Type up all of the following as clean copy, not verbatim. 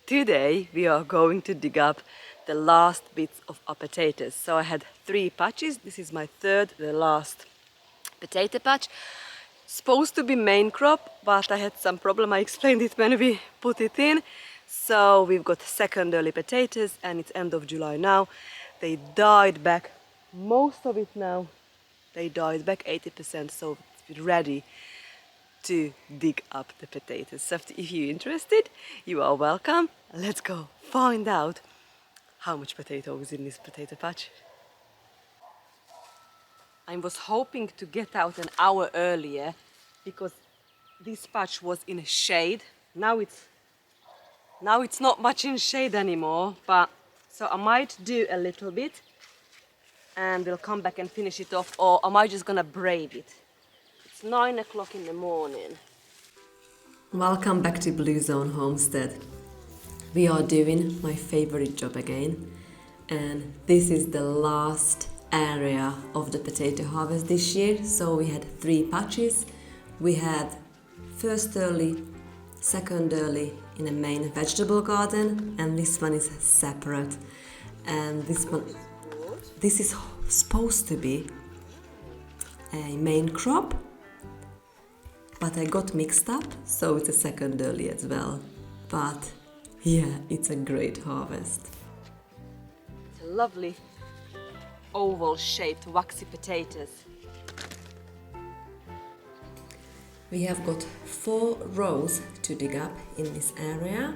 Today we are going to dig up the last bits of our potatoes. So I had 3 patches. This is my third, the last potato patch. Supposed to be main crop, but I had some problem. I explained it when we put it in. So we've got second early potatoes and it's end of July now. They died back, most of it now. They died back 80%, so it's ready to dig up the potatoes. So if you're interested, you are welcome. Let's go find out how much potato is in this potato patch. I was hoping to get out an hour earlier because this patch was in shade. Now it's not much in shade anymore, but so I might do a little bit and we'll come back and finish it off, or am I just gonna brave it? It's 9 o'clock in the morning. Welcome back to Blue Zone Homestead. We are doing my favorite job again, and this is the last area of the potato harvest this year. So we had 3 patches. We had first early, second early in a main vegetable garden, and this one is separate. And this is supposed to be a main crop, but I got mixed up, so it's a second early as well. But yeah, it's a great harvest. It's a lovely oval shaped waxy potatoes. We have got 4 rows to dig up in this area.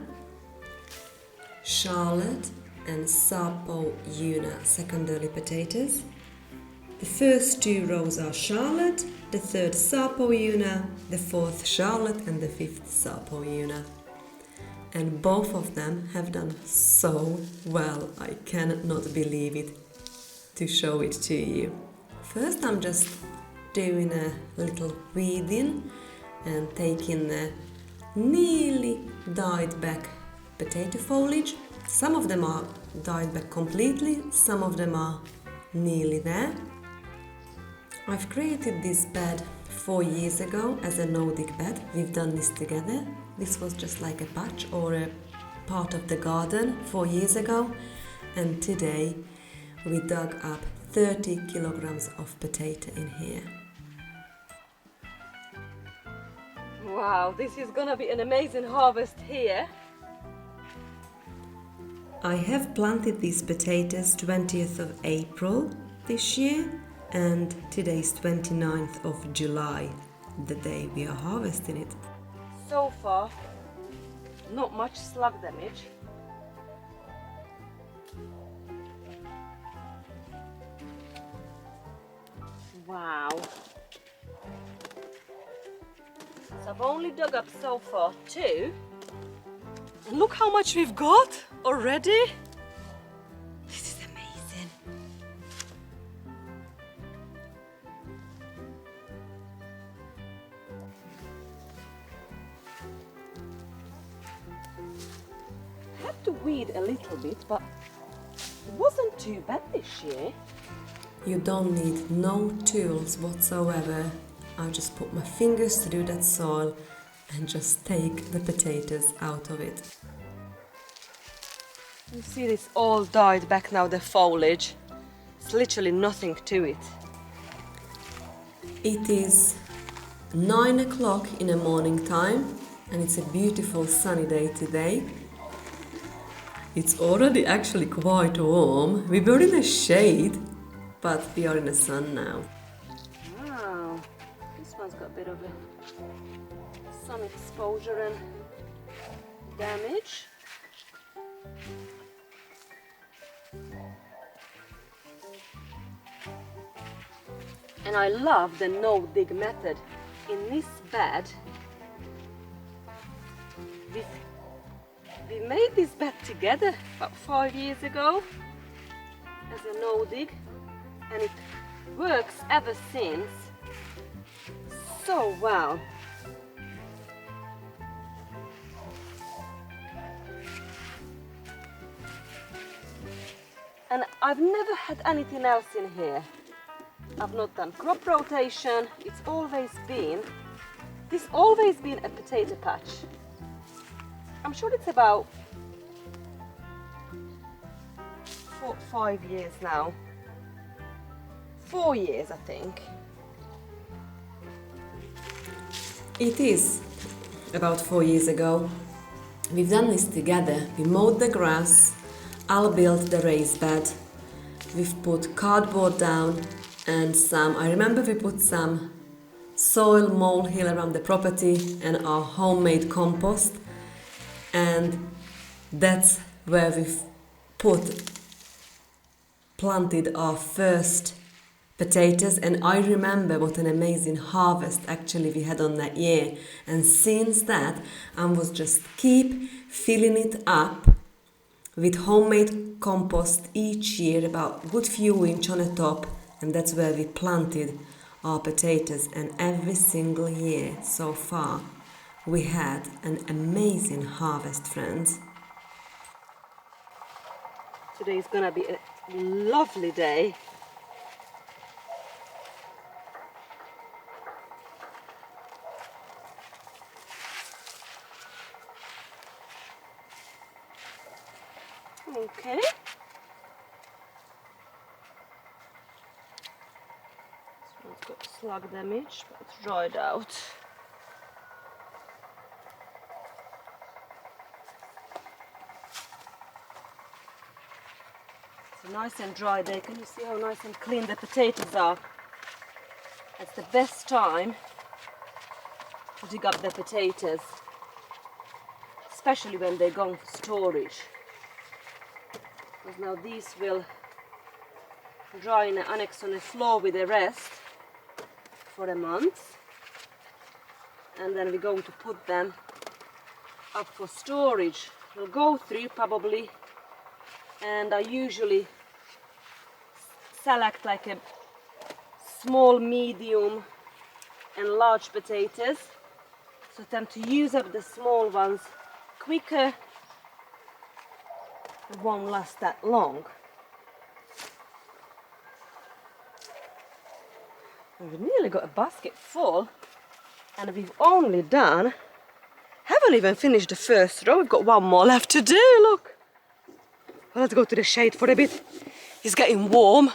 Charlotte and Sarpo Una second early potatoes. The first 2 rows are Charlotte, the third Sarpo Una, the fourth Charlotte and the fifth Sarpo Una. And both of them have done so well. I cannot believe it to show it to you. First I'm just doing a little weeding and taking the nearly died back potato foliage. Some of them are died back completely, some of them are nearly there. I've created this bed 4 years ago as a no-dig bed. We've done this together. This was just like a patch or a part of the garden 4 years ago, and today we dug up 30 kilograms of potato in here. Wow, this is gonna be an amazing harvest here. I have planted these potatoes 20th of April this year, and today is 29th of July, the day we are harvesting it. So far, not much slug damage. Wow. So I've only dug up so far 2. And look how much we've got already. This is amazing. I had to weed a little bit, but it wasn't too bad this year. You don't need no tools whatsoever. I just put my fingers through that soil and just take the potatoes out of it. You see, this all died back now, the foliage. It's literally nothing to it. It is 9 o'clock in the morning time and it's a beautiful sunny day today. It's already actually quite warm. We were in the shade, but we are in the sun now. Wow, this one's got a bit of a sun exposure and damage. And I love the no-dig method. In this bed, we made this bed together about 5 years ago as a no-dig, and it works ever since so well. And I've never had anything else in here. I've not done crop rotation. It's always been a potato patch. I'm sure it's about 5 years now. 4 years, I think. It is about 4 years ago. We've done this together. We mowed the grass, Al built the raised bed, we've put cardboard down and I remember we put some soil molehill around the property and our homemade compost, and that's where we've planted our first potatoes, and I remember what an amazing harvest actually we had on that year. And since that, I was just keep filling it up with homemade compost each year, about a good few inch on the top, and that's where we planted our potatoes. And every single year so far, we had an amazing harvest, friends. Today is gonna be a lovely day. Okay. This one's got slug damage, but it's dried out. It's a nice and dry day. Can you see how nice and clean the potatoes are? It's the best time to dig up the potatoes, especially when they're going for storage. Because now these will dry in an annex on the floor with the rest for a month, and then we're going to put them up for storage. We'll go through probably, and I usually select like a small, medium and large potatoes, so tend to use up the small ones quicker. It won't last that long. We've nearly got a basket full, and we've only haven't even finished the first row. We've got one more left to do, look. Well, let's go to the shade for a bit. It's getting warm.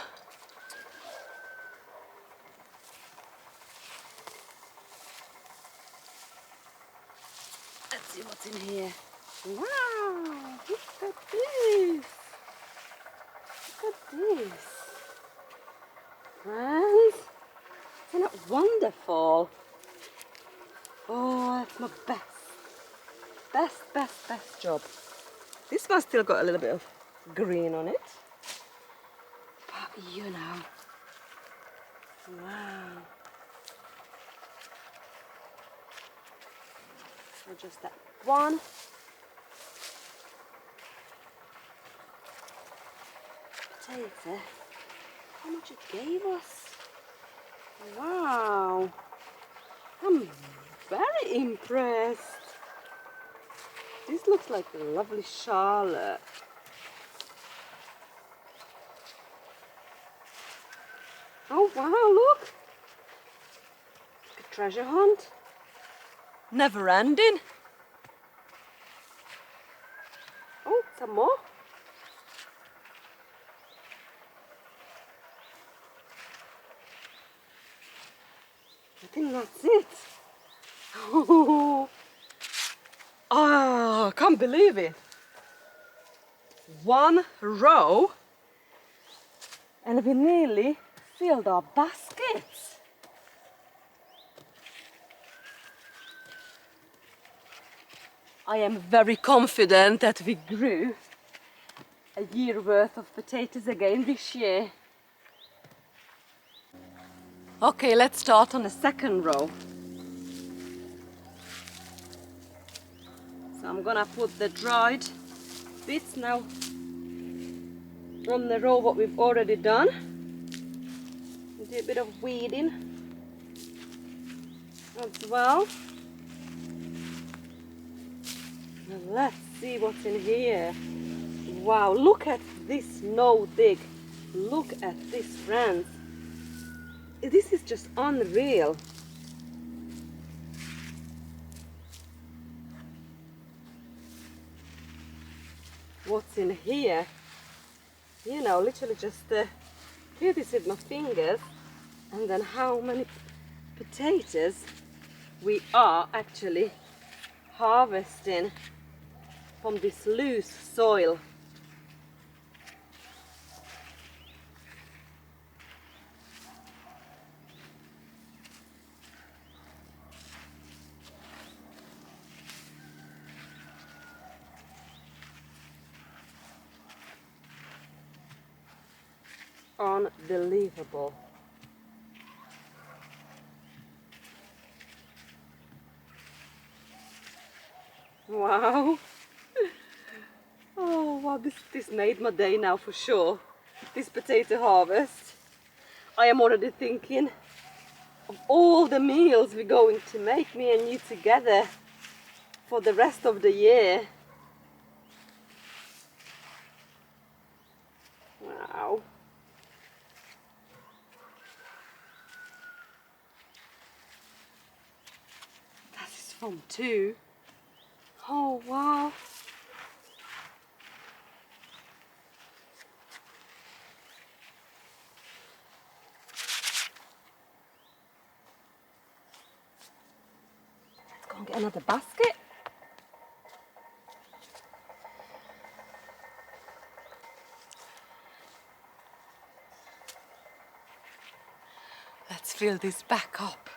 Let's see what's in here. Wow, look at this. Look at this. Friends, isn't that wonderful? Oh, that's my best job. This one's still got a little bit of green on it, but you know, wow. So just that one. Potato. How much it gave us? Wow. I'm very impressed. This looks like a lovely Charlotte. Oh wow, look! A treasure hunt. Never ending. Oh, some more. I think that's it. Oh, I can't believe it. One row, and we nearly filled our baskets. I am very confident that we grew a year worth of potatoes again this year. Okay, let's start on the second row. So I'm gonna put the dried bits now on the row what we've already done. Do a bit of weeding as well. And let's see what's in here. Wow, look at this no dig. Look at this, friends. This is just unreal. What's in here? you know, literally just feel this with my fingers, and then how many potatoes we are actually harvesting from this loose soil. Unbelievable. Wow. Oh wow, this made my day now for sure. This potato harvest. I am already thinking of all the meals we're going to make, me and you together, for the rest of the year. Wow. That is from two. Oh wow. Let's go and get another basket. Let's fill this back up.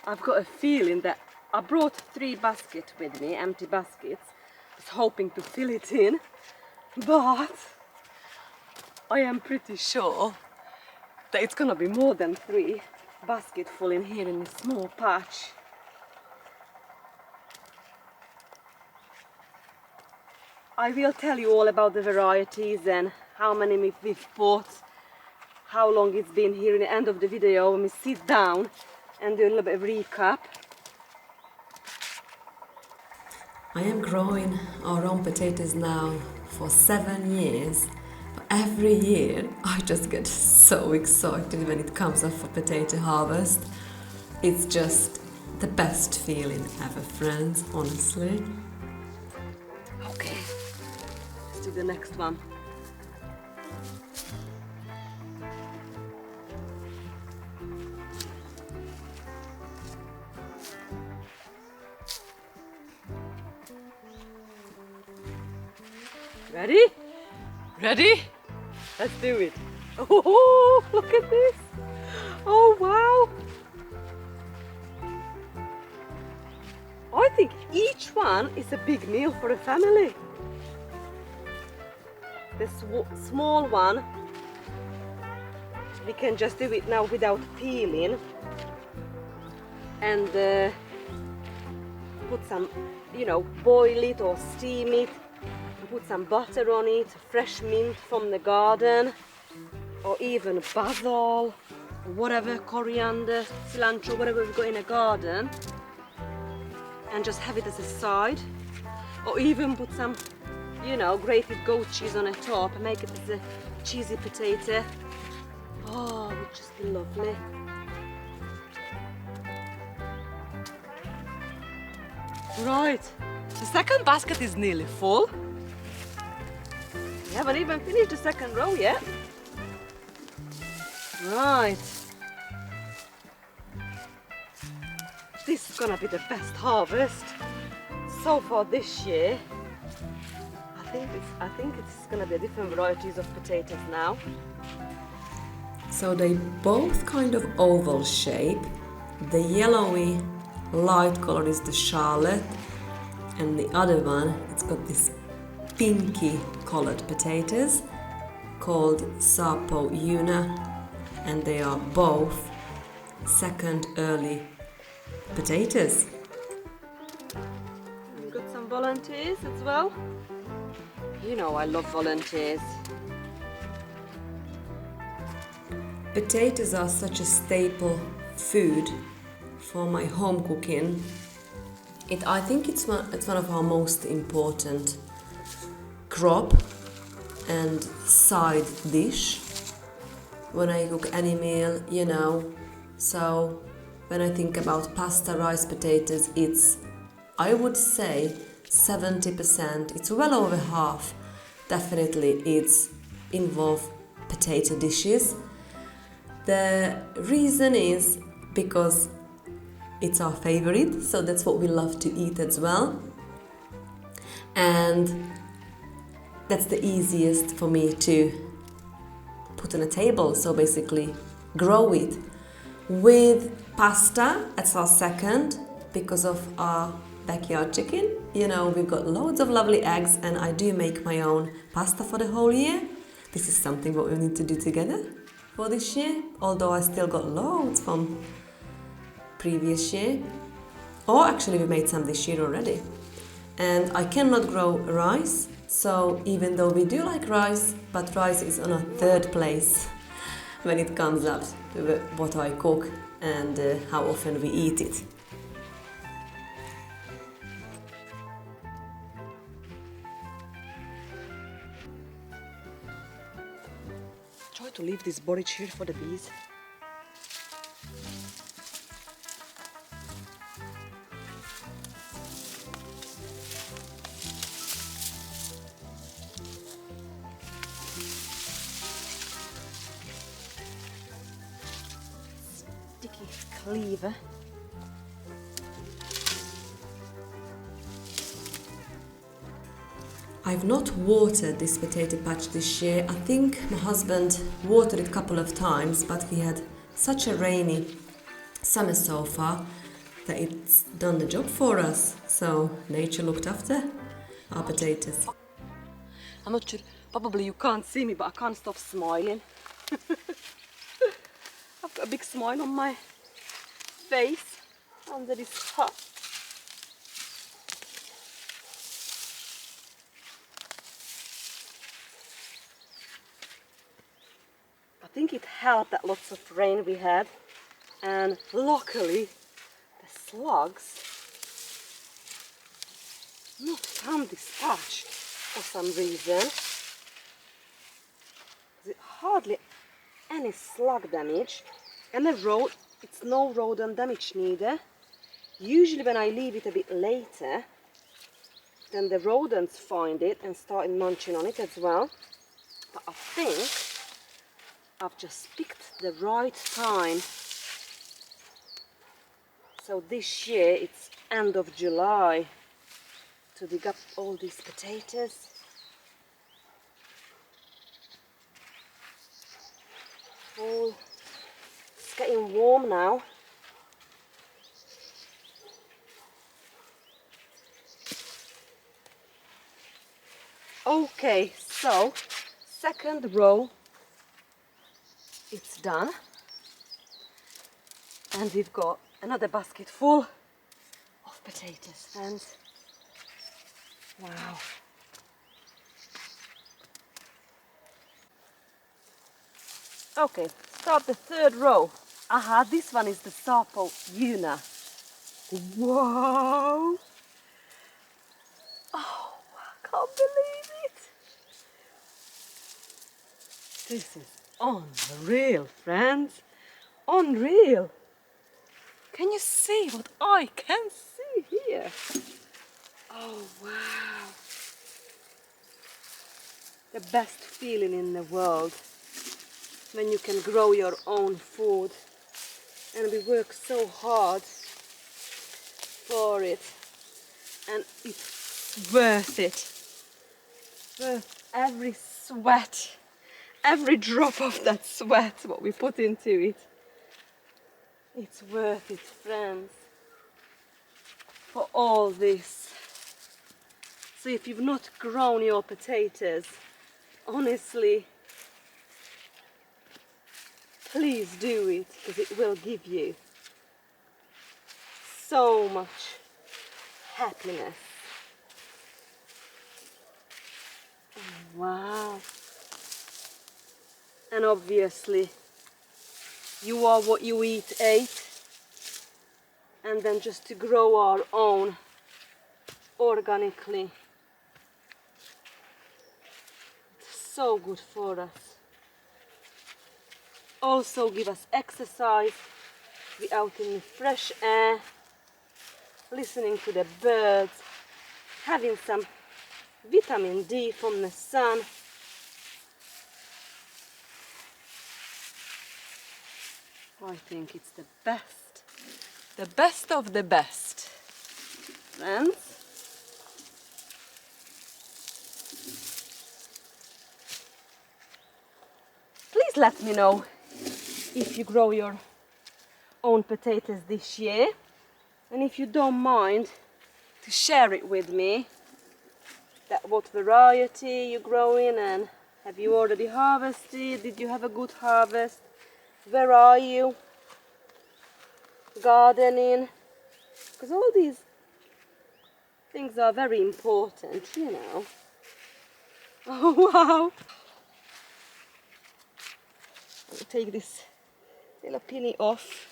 I've got a feeling that I brought 3 baskets with me, empty baskets. I was hoping to fill it in, but I am pretty sure that it's gonna be more than 3 baskets full in here in this small patch. I will tell you all about the varieties and how many we've bought, how long it's been here in the end of the video when we sit down and do a little bit of recap. I am growing our own potatoes now for 7 years. Every year I just get so excited when it comes up for potato harvest. It's just the best feeling ever, friends, honestly. Okay, let's do the next one. Ready? Ready? Let's do it. Oh, look at this. Oh, wow. I think each one is a big meal for a family. The small one, we can just do it now without peeling. And put some, you know, boil it or steam it. Put some butter on it, fresh mint from the garden, or even basil, or whatever, coriander, cilantro, whatever we've got in a garden, and just have it as a side. Or even put some, you know, grated goat cheese on the top and make it as a cheesy potato. Oh, it would just be lovely. Right, the second basket is nearly full. We haven't even finished the second row yet. Right. This is gonna be the best harvest so far this year. I think it's gonna be different varieties of potatoes now. So they both kind of oval shape. The yellowy light color is the Charlotte, and the other one, it's got this pinky colored potatoes called Sarpo Una, and they are both second early potatoes. We've got some volunteers as well. You know I love volunteers. Potatoes are such a staple food for my home cooking. I think it's one of our most important crop and side dish when I cook any meal, you know. So when I think about pasta, rice, potatoes, it's, I would say, 70%, it's well over half, definitely it's involve potato dishes. The reason is because it's our favorite, so that's what we love to eat as well. And that's the easiest for me to put on a table, so basically grow it. With pasta, that's our second, because of our backyard chicken. You know, we've got loads of lovely eggs, and I do make my own pasta for the whole year. This is something what we need to do together for this year, although I still got loads from previous year. Or actually we made some this year already. And I cannot grow rice, so even though we do like rice, but rice is on a third place when it comes up to what I cook and how often we eat it. Try to leave this borage here for the bees. Sticky cleaver. I've not watered this potato patch this year. I think my husband watered it a couple of times, but we had such a rainy summer so far that it's done the job for us. So nature looked after our potatoes. I'm not sure, probably you can't see me, but I can't stop smiling. I've got a big smile on my face under this hat. I think it helped that lots of rain we had, and luckily the slugs not found this patch for some reason. There's hardly any slug damage, and it's no rodent damage neither. Usually when I leave it a bit later, then the rodents find it and start munching on it as well. But I think I've just picked the right time. So this year it's end of July to dig up all these potatoes. Oh, it's getting warm now. Okay, so second row, it's done, and we've got another basket full of potatoes, friends. Wow. Okay, start the third row. Aha, this one is the Sarpo Una. Wow! Oh, I can't believe it! This is unreal, friends. Unreal. Can you see what I can see here? Oh, wow. The best feeling in the world when you can grow your own food. And we work so hard for it. And it's worth it. Worth every sweat. Every drop of that sweat, what we put into it. It's worth it, friends, for all this. So if you've not grown your potatoes, honestly, please do it, because it will give you so much happiness. Oh, wow. And obviously, you are what you eat, and then just to grow our own organically. It's so good for us. Also give us exercise, be out in the fresh air, listening to the birds, having some vitamin D from the sun. I think it's the best of the best, friends. Please let me know if you grow your own potatoes this year, and if you don't mind to share it with me, that what variety you're growing, and have you already harvested, did you have a good harvest, where are you gardening, because all these things are very important, you know. Oh wow! I'll take this little penny off.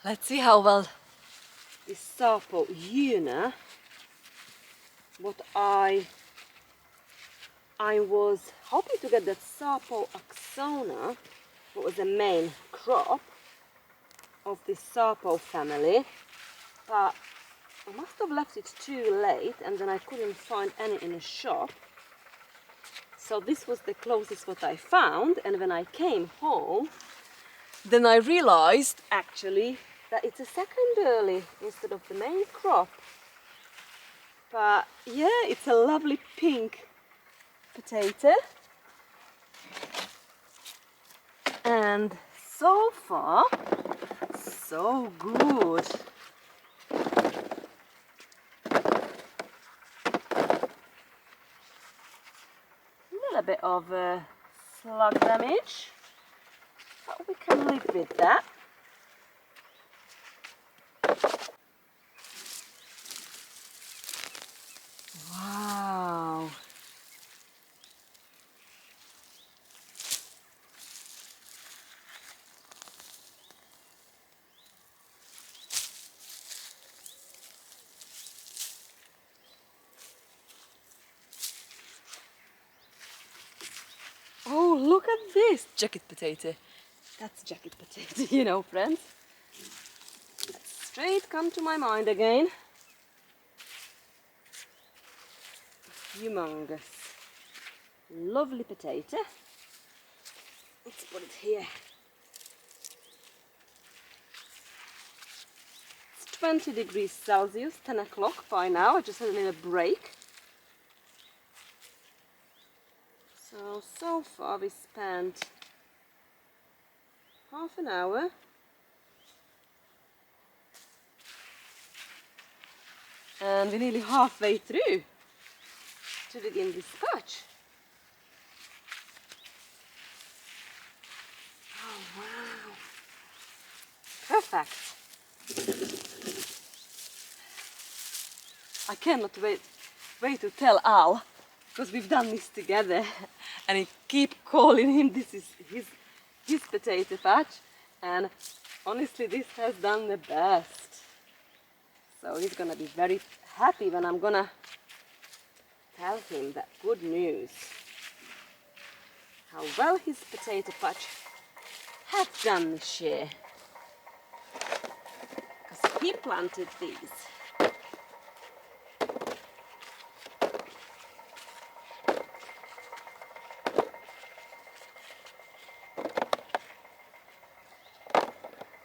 Let's see how well this Sarpo Una, what I was hoping to get that Sarpo Axona, what was the main crop of this Sarpo family, but I must have left it too late and then I couldn't find any in the shop. So this was the closest what I found, and when I came home, then I realized actually that it's a secondary instead of the main crop. But yeah, it's a lovely pink potato. And so far, so good. A little bit of slug damage, but we can live with that. Wow. Oh, look at this jacket potato. That's jacket potato, you know, friends. Let's straight come to my mind again. Humongous. Lovely potato. Let's put it here. It's 20 degrees Celsius, 10 o'clock by now. I just had a little break. So far we spent half an hour and we're nearly halfway through to begin this patch. Oh wow, perfect. I cannot wait to tell Al, because we've done this together and I keep calling him this is his potato patch, and honestly this has done the best. So he's gonna be very happy when I'm gonna tell him that good news, how well his potato patch has done this year, because he planted these.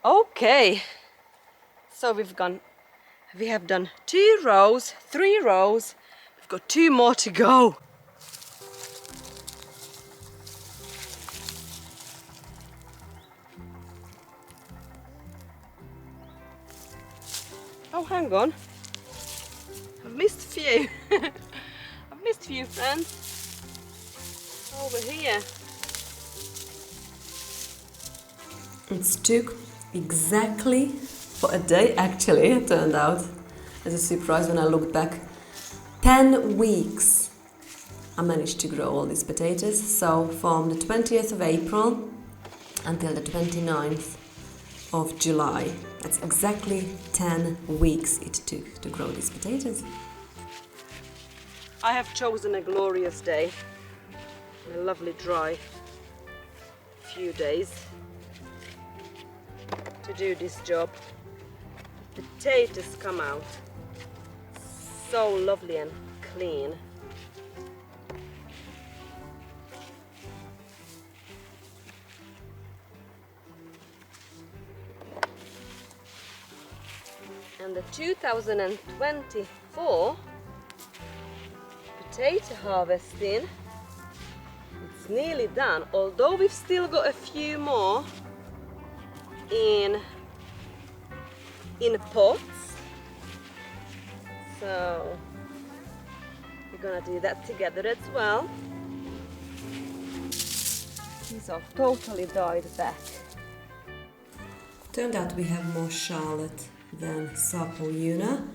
Okay, so we have done 2 rows, 3 rows, we've got 2 more to go. Oh, hang on, I've missed a few. I've missed a few, friends. Over here. It took exactly for a day, actually, it turned out, as a surprise when I looked back, 10 weeks I managed to grow all these potatoes. So from the 20th of April until the 29th of July, that's exactly 10 weeks it took to grow these potatoes. I have chosen a glorious day, a lovely dry few days. to do this job. The potatoes come out so lovely and clean. And the 2024 potato harvesting, it's nearly done, although we've still got a few more in pots. So we're gonna do that together as well. These are totally dyed back. Turned out we have more Charlotte than Sarpo Una.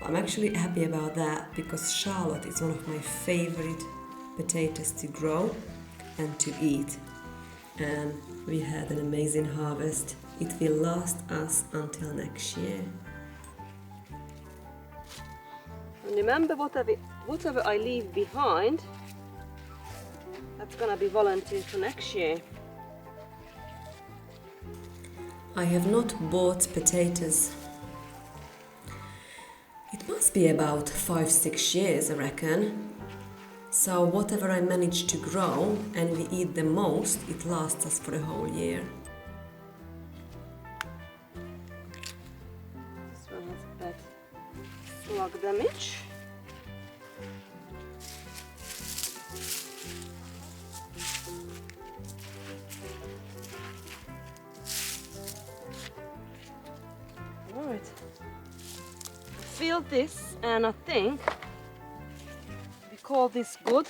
I'm actually happy about that because Charlotte is one of my favorite potatoes to grow and to eat. And we had an amazing harvest. It will last us until next year. And remember, whatever I leave behind, that's gonna be volunteer for next year. I have not bought potatoes. It must be about 5-6 years, I reckon. So whatever I manage to grow and we eat the most, it lasts us for the whole year. This one has a bad slug damage. Alright. Feel this, and I think we call this good.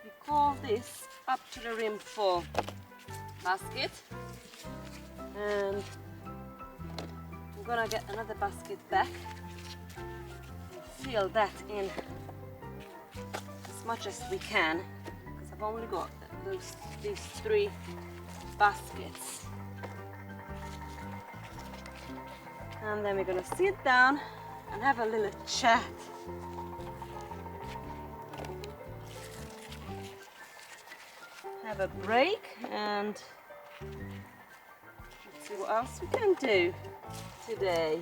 We call this up to the rim for basket, and I'm gonna get another basket back and fill that in as much as we can, because I've only got these 3 baskets. And then we're gonna sit down and have a little chat. Have a break and let's see what else we can do today.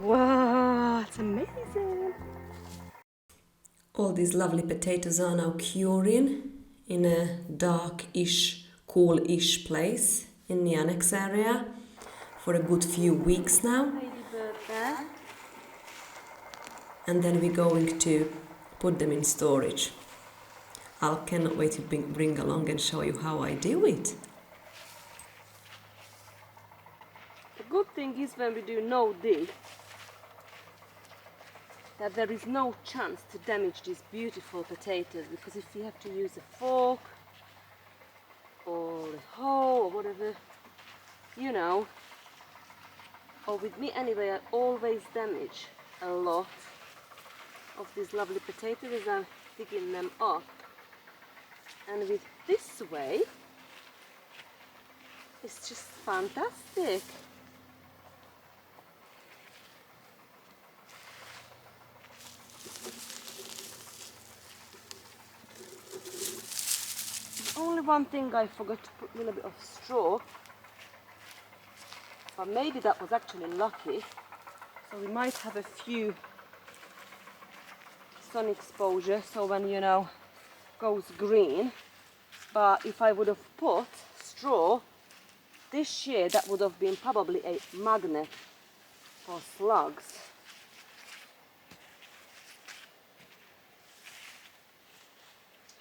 Wow, it's amazing! All these lovely potatoes are now curing in a dark-ish, cool-ish place in the annex area for a good few weeks now. Ladybird there. And then we're going to put them in storage. I cannot wait to bring along and show you how I do it. The good thing is when we do no dig, that there is no chance to damage these beautiful potatoes, because if you have to use a fork or a hoe or whatever, you know, or with me anyway, I always damage a lot of these lovely potatoes as I'm digging them up. And with this way, it's just fantastic. There's only one thing I forgot to put a little bit of straw, but maybe that was actually lucky. So we might have a few sun exposure, so when, you know, goes green. But if I would have put straw this year, that would have been probably a magnet for slugs.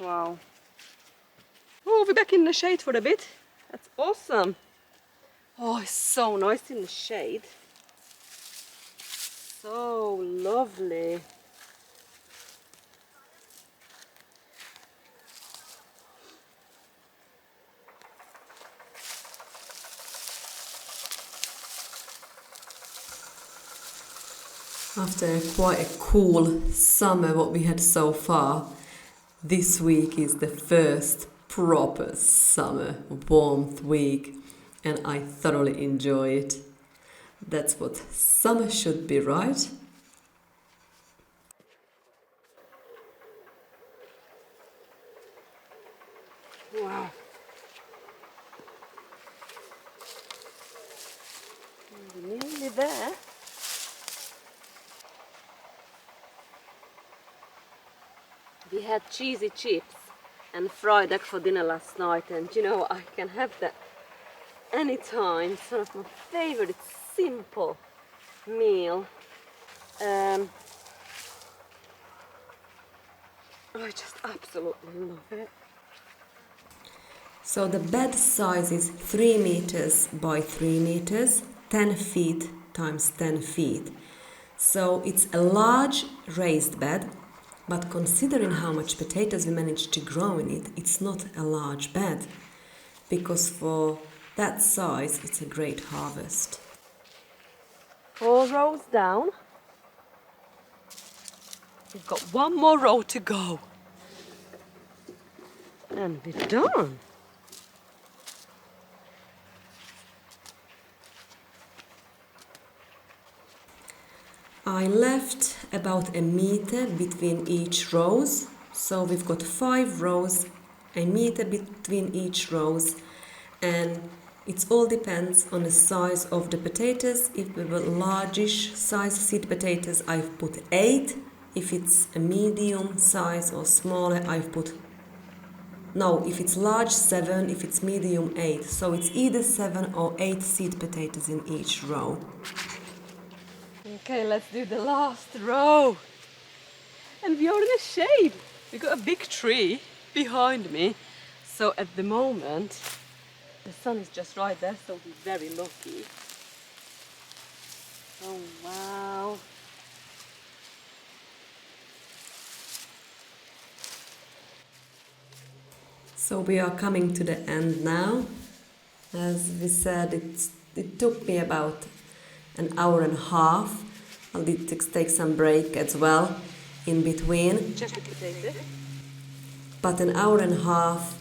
Wow. Oh, we're back in the shade for a bit. That's awesome. Oh, it's so nice in the shade. So lovely. After quite a cool summer what we had so far, this week is the first proper summer warmth week, and I thoroughly enjoy it. That's what summer should be, right? Wow. had cheesy chips and fried egg for dinner last night, and you know, I can have that anytime. It's one of my favorite simple meal. I just absolutely love it. So the bed size is 3 meters by 3 meters, 10 feet times 10 feet. So it's a large raised bed, but considering how much potatoes we managed to grow in it, it's not a large bed, because for that size it's a great harvest. 4 rows down. We've got 1 more row to go. And we're done. I left about a meter between each rows, so we've got 5 rows, a meter between each rows, and it all depends on the size of the potatoes. If we were largish size seed potatoes, I've put 8. If it's a medium size or smaller, if it's large, 7, if it's medium, 8. So it's either 7 or 8 seed potatoes in each row. Okay, let's do the last row. And we are in a shade. We got a big tree behind me. So at the moment, the sun is just right there, so we're very lucky. Oh, wow. So we are coming to the end now. As we said, it took me about an hour and a half. I did take some break as well in between. Just a potato. But an hour and a half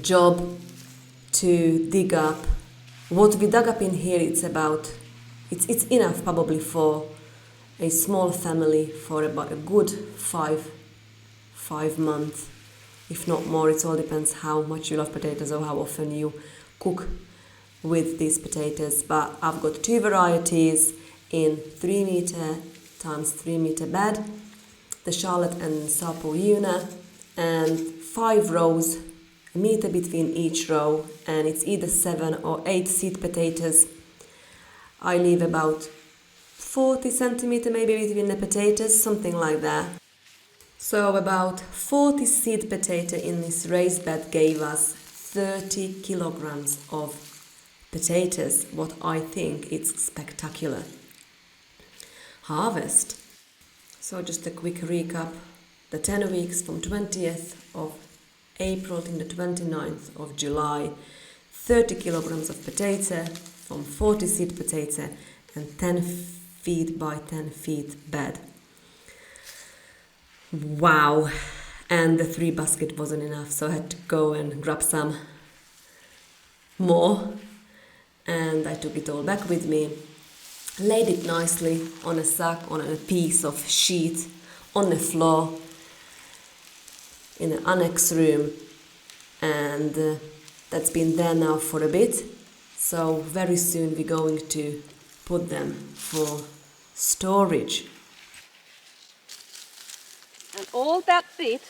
job to dig up. What we dug up in here, it's enough probably for a small family for about a good 5 months, if not more. It all depends how much you love potatoes or how often you cook with these potatoes. But I've got 2 varieties in 3 meter times 3 meter bed, the Charlotte and Sarpo Una, and 5 rows, a meter between each row, and it's either 7 or 8 seed potatoes. I leave about 40 centimeter maybe between the potatoes, something like that. So about 40 seed potato in this raised bed gave us 30 kilograms of potatoes, what I think it's spectacular harvest. So just a quick recap, the 10 weeks from 20th of April to the 29th of July, 30 kilograms of potato from 40 seed potato and 10 feet by 10 feet bed. Wow! And the 3 basket wasn't enough, so I had to go and grab some more, and I took it all back with me, laid it nicely on a sack, on a piece of sheet, on the floor, in an annex room, and that's been there now for a bit. So very soon we're going to put them for storage. And all that bit,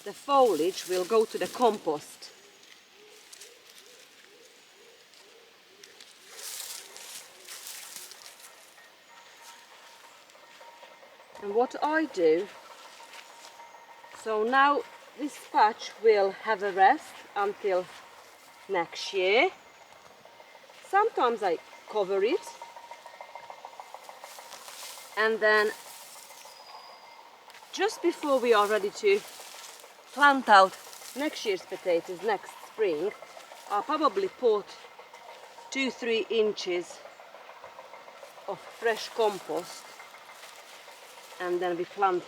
the foliage, will go to the compost. And what I do, so now this patch will have a rest until next year. Sometimes I cover it, and then just before we are ready to plant out next year's potatoes next spring, I'll probably put 2-3 inches of fresh compost, and then we plant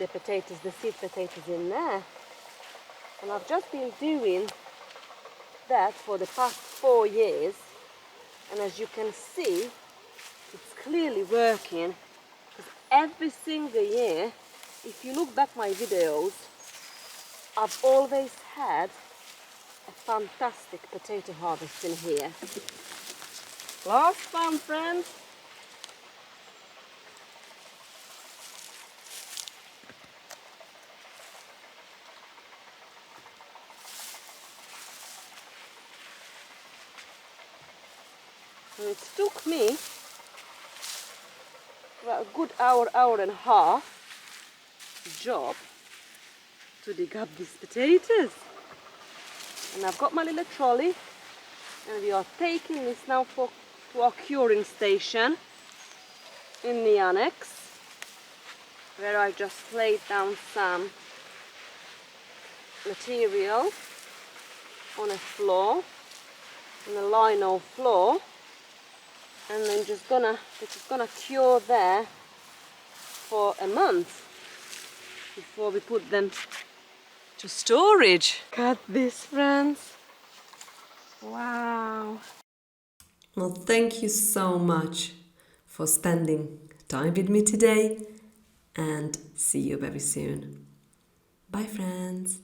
the potatoes, the seed potatoes in there. And I've just been doing that for the past 4 years, and as you can see, it's clearly working, because every single year, if you look back my videos, I've always had a fantastic potato harvest in here. Last one, friends. And it took me about a good hour and a half job to dig up these potatoes. And I've got my little trolley, and we are taking this now to our curing station in the annex, where I just laid down some material on a floor, on a lino floor, and then they're just gonna cure there for a month before we put them to storage. Look at this, friends. Wow. Well, thank you so much for spending time with me today, and see you very soon. Bye, friends.